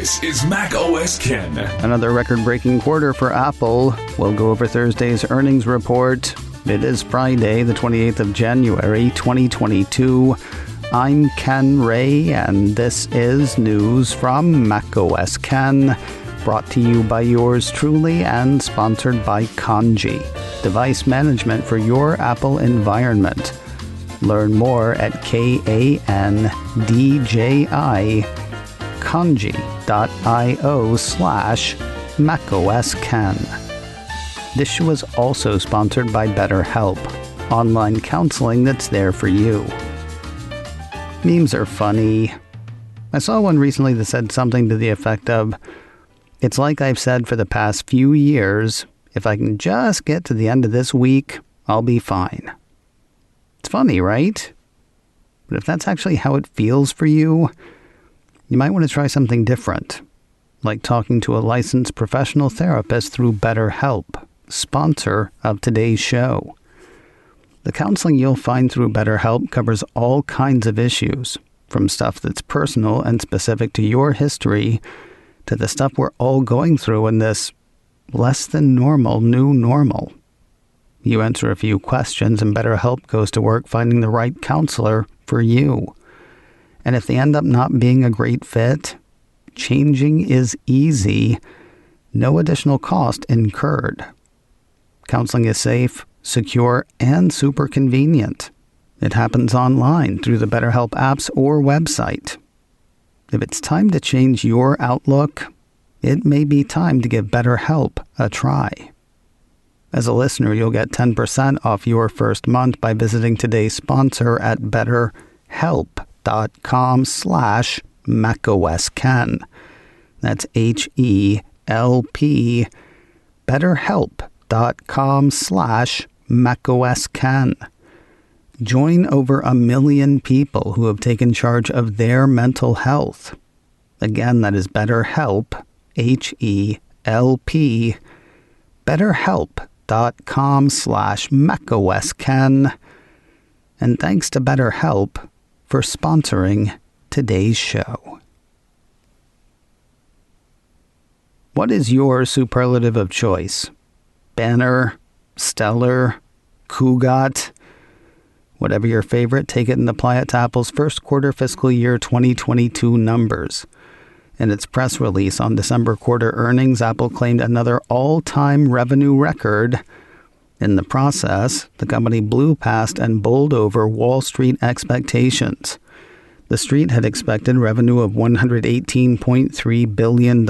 This is Mac OS Ken. Another record-breaking quarter for Apple. We'll go over Thursday's earnings report. It is Friday, the 28th of January, 2022. I'm Ken Ray, and this is news from Mac OS Ken, brought to you by yours truly and sponsored by Kandji, device management for your Apple environment. Learn more at Kandji.io/macOSKen. This show is also sponsored by BetterHelp, online counseling that's there for you. Memes are funny. I saw one recently that said something to the effect of, "It's like I've said for the past few years, if I can just get to the end of this week, I'll be fine." It's funny, right? But if that's actually how it feels for you, you might want to try something different, like talking to a licensed professional therapist through BetterHelp, sponsor of today's show. The counseling you'll find through BetterHelp covers all kinds of issues, from stuff that's personal and specific to your history to the stuff we're all going through in this less than normal new normal. You answer a few questions and BetterHelp goes to work finding the right counselor for you. And if they end up not being a great fit, changing is easy, no additional cost incurred. Counseling is safe, secure, and super convenient. It happens online through the BetterHelp apps or website. If it's time to change your outlook, it may be time to give BetterHelp a try. As a listener, you'll get 10% off your first month by visiting today's sponsor at betterhelp.com/macOSKen. That's HELP, betterhelp.com/macOSKen. Join over 1 million people who have taken charge of their mental health. Again, that is BetterHelp, HELP, betterhelp.com/macOSKen. And thanks to BetterHelp for sponsoring today's show. What is your superlative of choice? Banner, stellar, Cougat? Whatever your favorite, take it and apply it to Apple's first quarter fiscal year 2022 numbers. In its press release on December quarter earnings, Apple claimed another all-time revenue record. In the process, the company blew past and bowled over Wall Street expectations. The Street had expected revenue of $118.3 billion.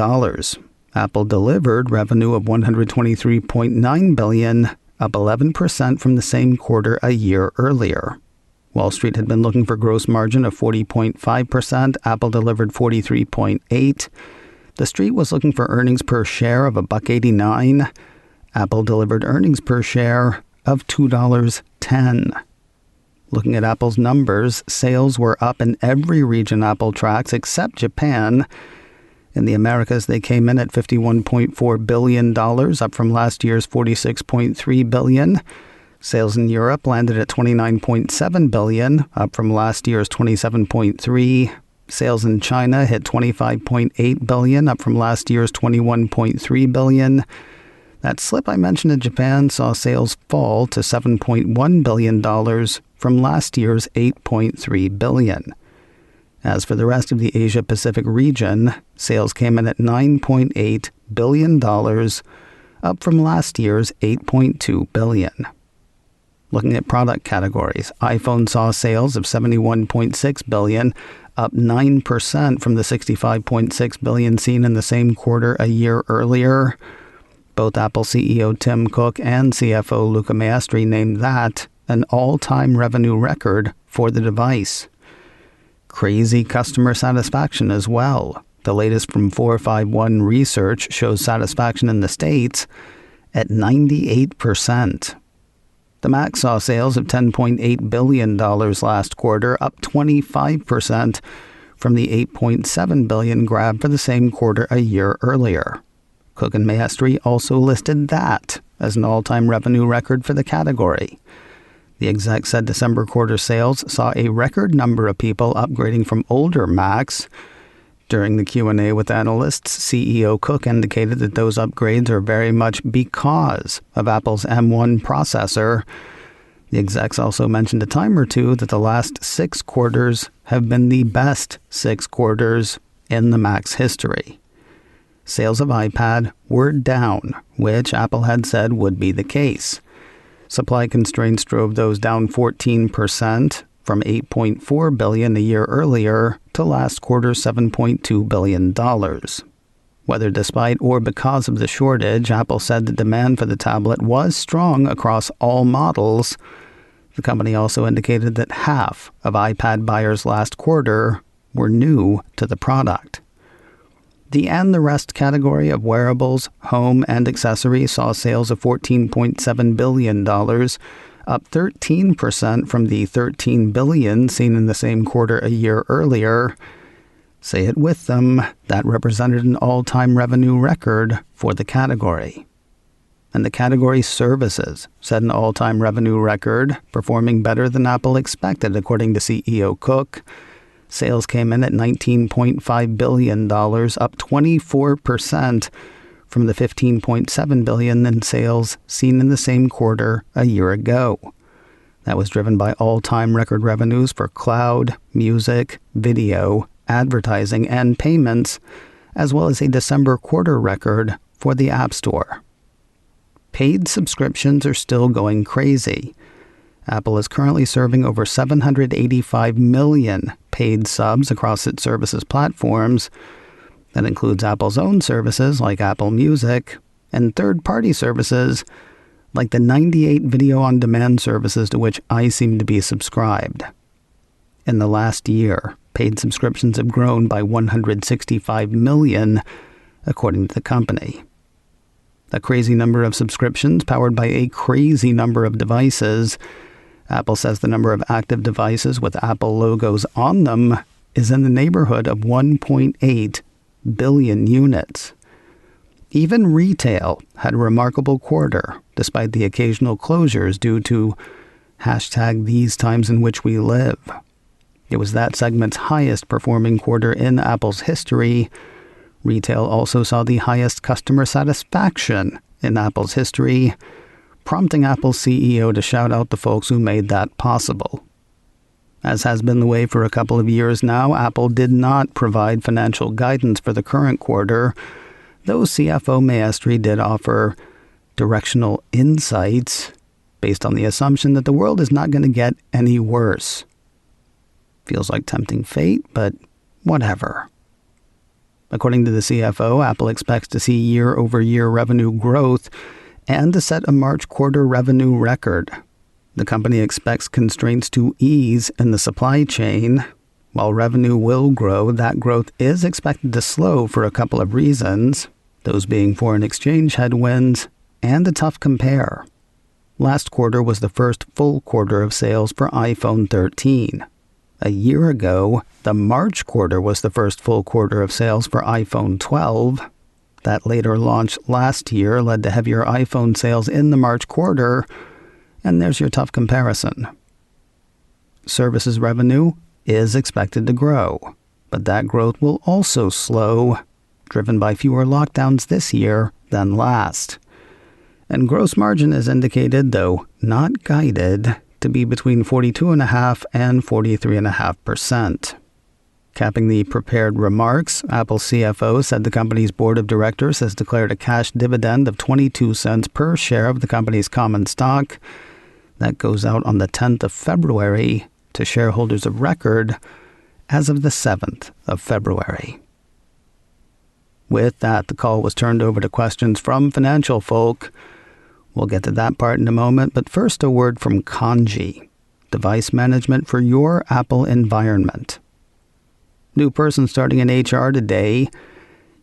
Apple delivered revenue of $123.9 billion, up 11% from the same quarter a year earlier. Wall Street had been looking for gross margin of 40.5%. Apple delivered 43.8%. The Street was looking for earnings per share of $1.89. Apple delivered earnings per share of $2.10. Looking at Apple's numbers, sales were up in every region Apple tracks except Japan. In the Americas, they came in at $51.4 billion, up from last year's $46.3 billion. Sales in Europe landed at $29.7 billion, up from last year's $27.3 billion. Sales in China hit $25.8 billion, up from last year's $21.3 billion. That slip I mentioned in Japan saw sales fall to $7.1 billion from last year's $8.3 billion. As for the rest of the Asia-Pacific region, sales came in at $9.8 billion, up from last year's $8.2 billion. Looking at product categories, iPhone saw sales of $71.6 billion, up 9% from the $65.6 billion seen in the same quarter a year earlier. Both Apple CEO Tim Cook and CFO Luca Maestri named that an all-time revenue record for the device. Crazy customer satisfaction as well. The latest from 451 Research shows satisfaction in the States at 98%. The Mac saw sales of $10.8 billion last quarter, up 25% from the $8.7 billion grab for the same quarter a year earlier. Cook and Maestri also listed that as an all-time revenue record for the category. The exec said December quarter sales saw a record number of people upgrading from older Macs During the Q&A with analysts, CEO Cook indicated that those upgrades are very much because of Apple's M1 processor. The execs also mentioned a time or two that the last 6 quarters have been the best 6 quarters in the Mac's history. Sales of iPad were down, which Apple had said would be the case. Supply constraints drove those down 14%, from $8.4 billion a year earlier to last quarter's $7.2 billion. Whether despite or because of the shortage, Apple said the demand for the tablet was strong across all models. The company also indicated that half of iPad buyers last quarter were new to the product. The and the rest category of wearables, home, and accessories saw sales of $14.7 billion, up 13% from the $13 billion seen in the same quarter a year earlier. Say it with them, that represented an all-time revenue record for the category. And the category services set an all-time revenue record, performing better than Apple expected, according to CEO Cook. Sales came in at $19.5 billion, up 24% from the $15.7 billion in sales seen in the same quarter a year ago. That was driven by all-time record revenues for cloud, music, video, advertising, and payments, as well as a December quarter record for the App Store. Paid subscriptions are still going crazy. Apple is currently serving over 785 million paid subs across its services platforms. That includes Apple's own services like Apple Music and third-party services like the 98 video-on-demand services to which I seem to be subscribed. In the last year, paid subscriptions have grown by 165 million, according to the company. A crazy number of subscriptions powered by a crazy number of devices. Apple says the number of active devices with Apple logos on them is in the neighborhood of 1.8 billion units. Even retail had a remarkable quarter, despite the occasional closures due to #these times in which we live. It was that segment's highest performing quarter in Apple's history. Retail also saw the highest customer satisfaction in Apple's history, prompting Apple's CEO to shout out the folks who made that possible. As has been the way for a couple of years now, Apple did not provide financial guidance for the current quarter, though CFO Maestri did offer directional insights based on the assumption that the world is not going to get any worse. Feels like tempting fate, but whatever. According to the CFO, Apple expects to see year-over-year revenue growth and to set a March quarter revenue record. The company expects constraints to ease in the supply chain. While revenue will grow, that growth is expected to slow for a couple of reasons, those being foreign exchange headwinds and a tough compare. Last quarter was the first full quarter of sales for iPhone 13. A year ago, the March quarter was the first full quarter of sales for iPhone 12. That later launch last year led to heavier iPhone sales in the March quarter, and there's your tough comparison. Services revenue is expected to grow, but that growth will also slow, driven by fewer lockdowns this year than last. And gross margin is indicated, though not guided, to be between 42.5% and 43.5%. Capping the prepared remarks, Apple CFO said the company's board of directors has declared a cash dividend of 22 cents per share of the company's common stock. That goes out on the 10th of February to shareholders of record as of the 7th of February. With that, the call was turned over to questions from financial folk. We'll get to that part in a moment, but first a word from Kandji, device management for your Apple environment. New person starting in HR today.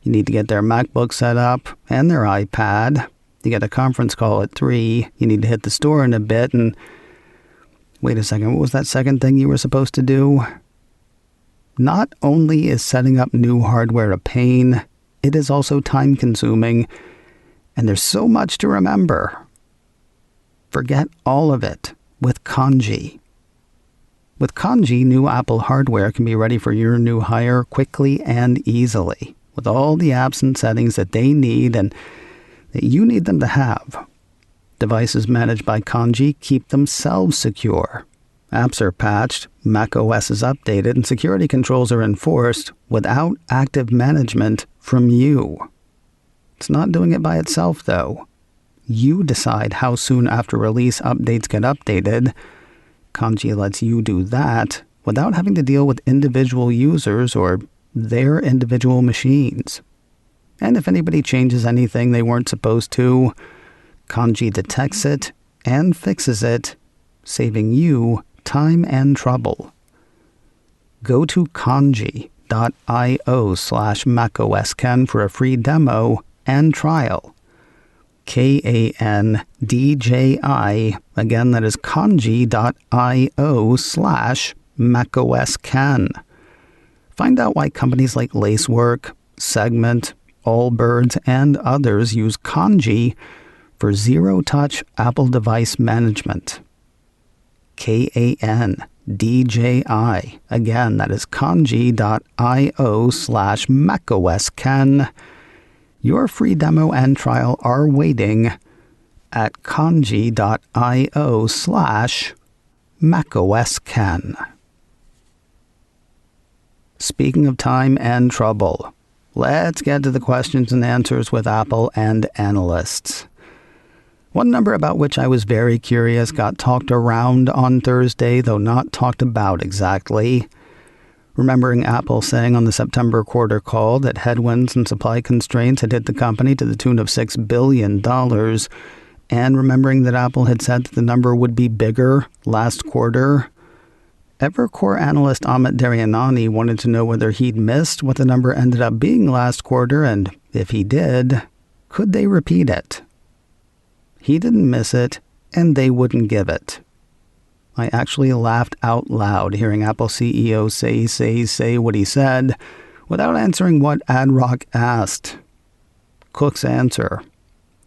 You need to get their MacBook set up and their iPad. You get a conference call at 3. You need to hit the store in a bit and... Wait a second, what was that second thing you were supposed to do? Not only is setting up new hardware a pain, it is also time-consuming, and there's so much to remember. Forget all of it with Kandji. With Kandji, new Apple hardware can be ready for your new hire quickly and easily, with all the apps and settings that they need and that you need them to have. Devices managed by Kandji keep themselves secure. Apps are patched, macOS is updated, and security controls are enforced without active management from you. It's not doing it by itself, though. You decide how soon after release updates get updated. Kandji lets you do that without having to deal with individual users or their individual machines. And if anybody changes anything they weren't supposed to, Kandji detects it and fixes it, saving you time and trouble. Go to kandji.io/macOSKen for a free demo and trial. KANDJI, again, that is kandji.io/macOSKen. Find out why companies like Lacework, Segment, Allbirds, and others use Kandji for zero-touch Apple device management. KANDJI. Again, that is kandji.io/macOSKen. Your free demo and trial are waiting at kandji.io/macOSKen. Speaking of time and trouble, let's get to the questions and answers with Apple and analysts. One number about which I was very curious got talked around on Thursday, though not talked about exactly. Remembering Apple saying on the September quarter call that headwinds and supply constraints had hit the company to the tune of $6 billion, and remembering that Apple had said that the number would be bigger last quarter, Evercore analyst Amit Daryanani wanted to know whether he'd missed what the number ended up being last quarter, and if he did, could they repeat it? He didn't miss it, and they wouldn't give it. I actually laughed out loud hearing Apple CEO say what he said without answering what Ad Rock asked. Cook's answer.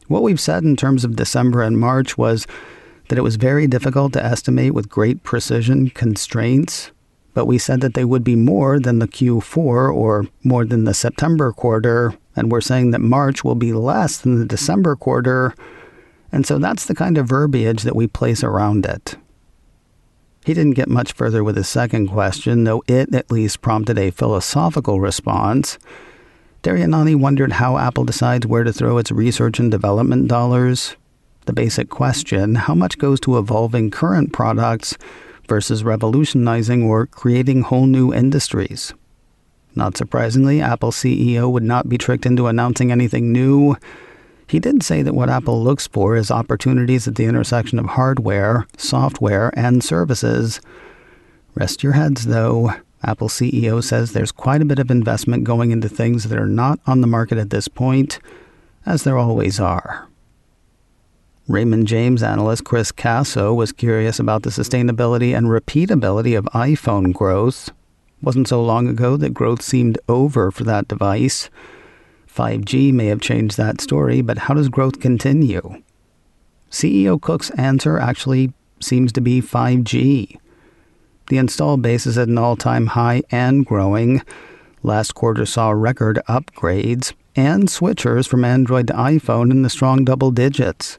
What we've said in terms of December and March was that it was very difficult to estimate with great precision constraints, but we said that they would be more than the Q4 or more than the September quarter, and we're saying that March will be less than the December quarter. And so that's the kind of verbiage that we place around it. He didn't get much further with his second question, though it at least prompted a philosophical response. Daryanani wondered how Apple decides where to throw its research and development dollars. The basic question, how much goes to evolving current products versus revolutionizing or creating whole new industries? Not surprisingly, Apple CEO would not be tricked into announcing anything new. He did say that what Apple looks for is opportunities at the intersection of hardware, software, and services. Rest your heads, though. Apple CEO says there's quite a bit of investment going into things that are not on the market at this point, as there always are. Raymond James analyst Chris Casso was curious about the sustainability and repeatability of iPhone growth. Wasn't so long ago that growth seemed over for that device. 5G may have changed that story, but how does growth continue? CEO Cook's answer actually seems to be 5G. The install base is at an all-time high and growing. Last quarter saw record upgrades and switchers from Android to iPhone in the strong double digits.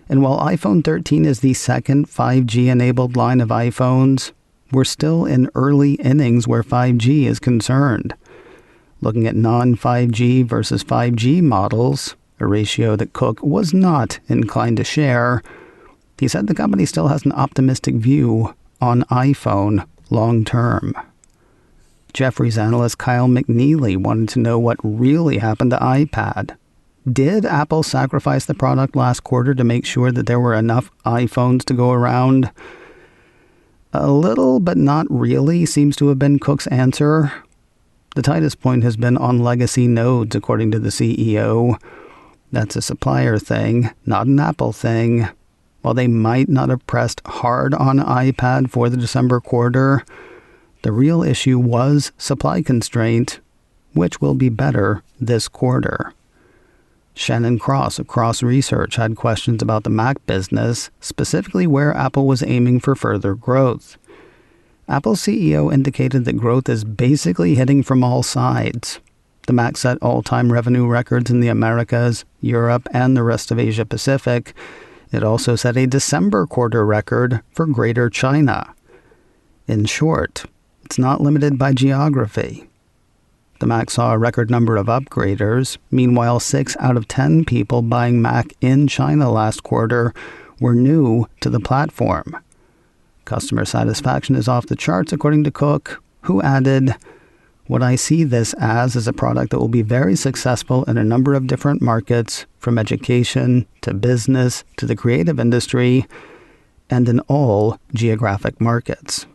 And while iPhone 13 is the second 5G-enabled line of iPhones, we're still in early innings where 5G is concerned. Looking at non-5G versus 5G models, a ratio that Cook was not inclined to share, he said the company still has an optimistic view on iPhone long-term. Jefferies analyst Kyle McNeely wanted to know what really happened to iPad. Did Apple sacrifice the product last quarter to make sure that there were enough iPhones to go around? A little, but not really, seems to have been Cook's answer. The tightest point has been on legacy nodes, according to the CEO. That's a supplier thing, not an Apple thing. While they might not have pressed hard on iPad for the December quarter, the real issue was supply constraint, which will be better this quarter. Shannon Cross of Cross Research had questions about the Mac business, specifically where Apple was aiming for further growth. Apple's CEO indicated that growth is basically hitting from all sides. The Mac set all-time revenue records in the Americas, Europe, and the rest of Asia Pacific. It also set a December quarter record for Greater China. In short, it's not limited by geography. The Mac saw a record number of upgraders. Meanwhile, 6 out of 10 people buying Mac in China last quarter were new to the platform. Customer satisfaction is off the charts, according to Cook, who added, "What I see this as is a product that will be very successful in a number of different markets, from education to business to the creative industry, and in all geographic markets."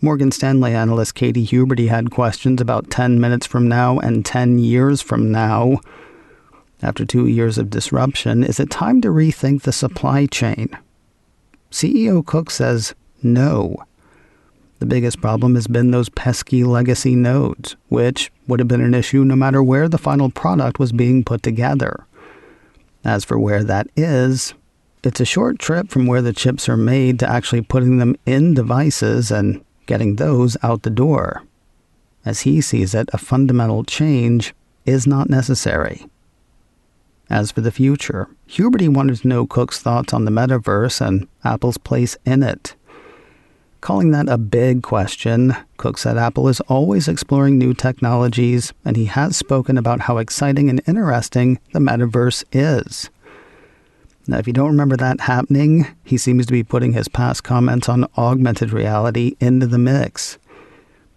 Morgan Stanley analyst Katie Huberty had questions about 10 minutes from now and 10 years from now. After 2 years of disruption, is it time to rethink the supply chain? CEO Cook says no. The biggest problem has been those pesky legacy nodes, which would have been an issue no matter where the final product was being put together. As for where that is, it's a short trip from where the chips are made to actually putting them in devices and getting those out the door. As he sees it, a fundamental change is not necessary. As for the future, Huberty wanted to know Cook's thoughts on the metaverse and Apple's place in it. Calling that a big question, Cook said Apple is always exploring new technologies, and he has spoken about how exciting and interesting the metaverse is. Now, if you don't remember that happening, he seems to be putting his past comments on augmented reality into the mix,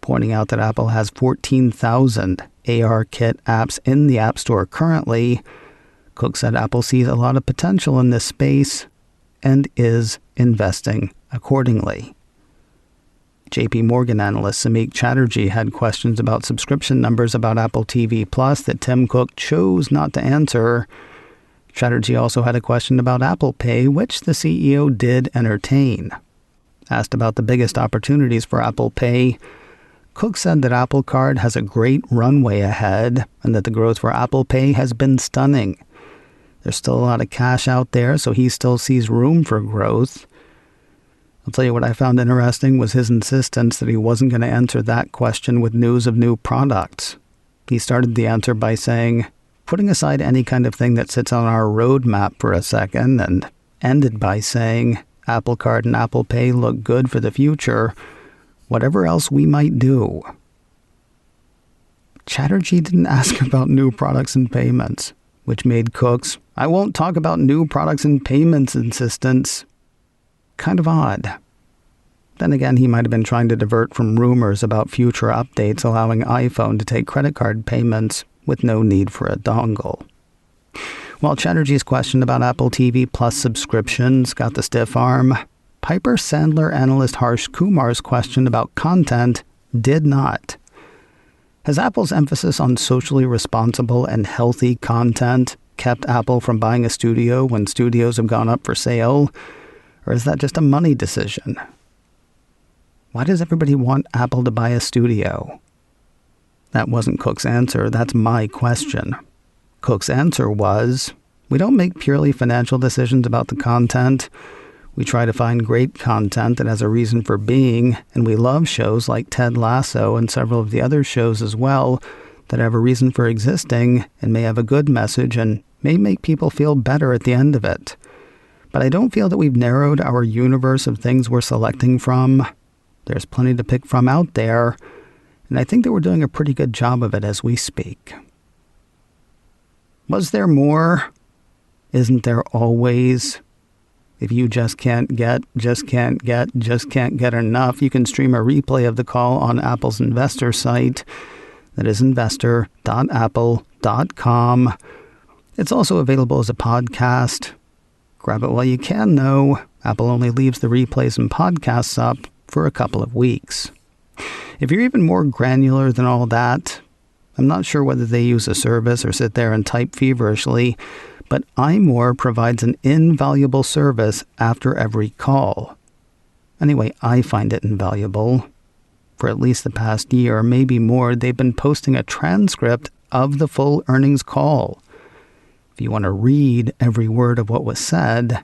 pointing out that Apple has 14,000 ARKit apps in the App Store currently. Cook said Apple sees a lot of potential in this space and is investing accordingly. JP Morgan analyst Samik Chatterjee had questions about subscription numbers about Apple TV Plus that Tim Cook chose not to answer. Chatterjee also had a question about Apple Pay, which the CEO did entertain. Asked about the biggest opportunities for Apple Pay, Cook said that Apple Card has a great runway ahead and that the growth for Apple Pay has been stunning. There's still a lot of cash out there, so he still sees room for growth. I'll tell you what I found interesting was his insistence that he wasn't going to answer that question with news of new products. He started the answer by saying, putting aside any kind of thing that sits on our roadmap for a second, and ended by saying, Apple Card and Apple Pay look good for the future, whatever else we might do. Chatterjee didn't ask about new products and payments, which made Cook's "I won't talk about new products and payments" insistence kind of odd. Then again, he might have been trying to divert from rumors about future updates allowing iPhone to take credit card payments with no need for a dongle. While Chatterjee's question about Apple TV Plus subscriptions got the stiff arm, Piper Sandler analyst Harsh Kumar's question about content did not. Has Apple's emphasis on socially responsible and healthy content kept Apple from buying a studio when studios have gone up for sale? Or is that just a money decision? Why does everybody want Apple to buy a studio? That wasn't Cook's answer. That's my question. Cook's answer was, we don't make purely financial decisions about the content. We try to find great content that has a reason for being, and we love shows like Ted Lasso and several of the other shows as well that have a reason for existing and may have a good message and may make people feel better at the end of it. But I don't feel that we've narrowed our universe of things we're selecting from. There's plenty to pick from out there, and I think that we're doing a pretty good job of it as we speak. Was there more? Isn't there always? If you just can't get enough, you can stream a replay of the call on Apple's investor site. That is investor.apple.com. It's also available as a podcast. Grab it while you can, though. Apple only leaves the replays and podcasts up for a couple of weeks. If you're even more granular than all that, I'm not sure whether they use a service or sit there and type feverishly, but iMore provides an invaluable service after every call. Anyway, I find it invaluable. For at least the past year, maybe more, they've been posting a transcript of the full earnings call. If you want to read every word of what was said,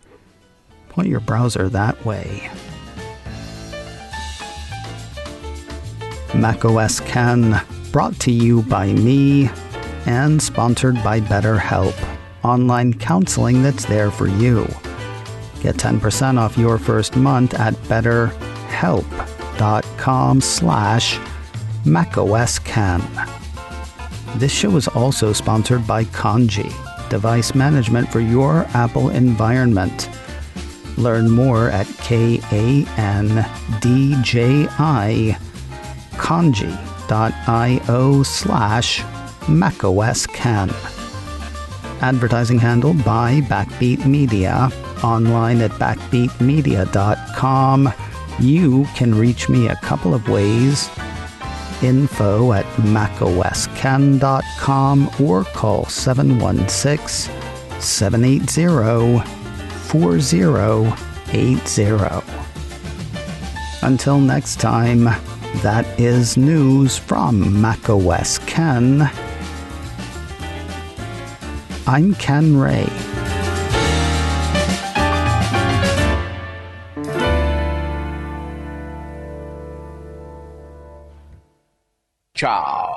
point your browser that way. macOS Ken, brought to you by me and sponsored by BetterHelp, online counseling that's there for you. Get 10% off your first month at betterhelp.com/macOSCan. This show is also sponsored by Kandji, device management for your Apple environment. Learn more at kandji.io/macOSCan. Advertising handled by Backbeat Media, online at backbeatmedia.com. You can reach me a couple of ways. Info at macoscan.com or call 716-780-4080. Until next time, that is news from macOS Ken. I'm Ken Ray. Ciao.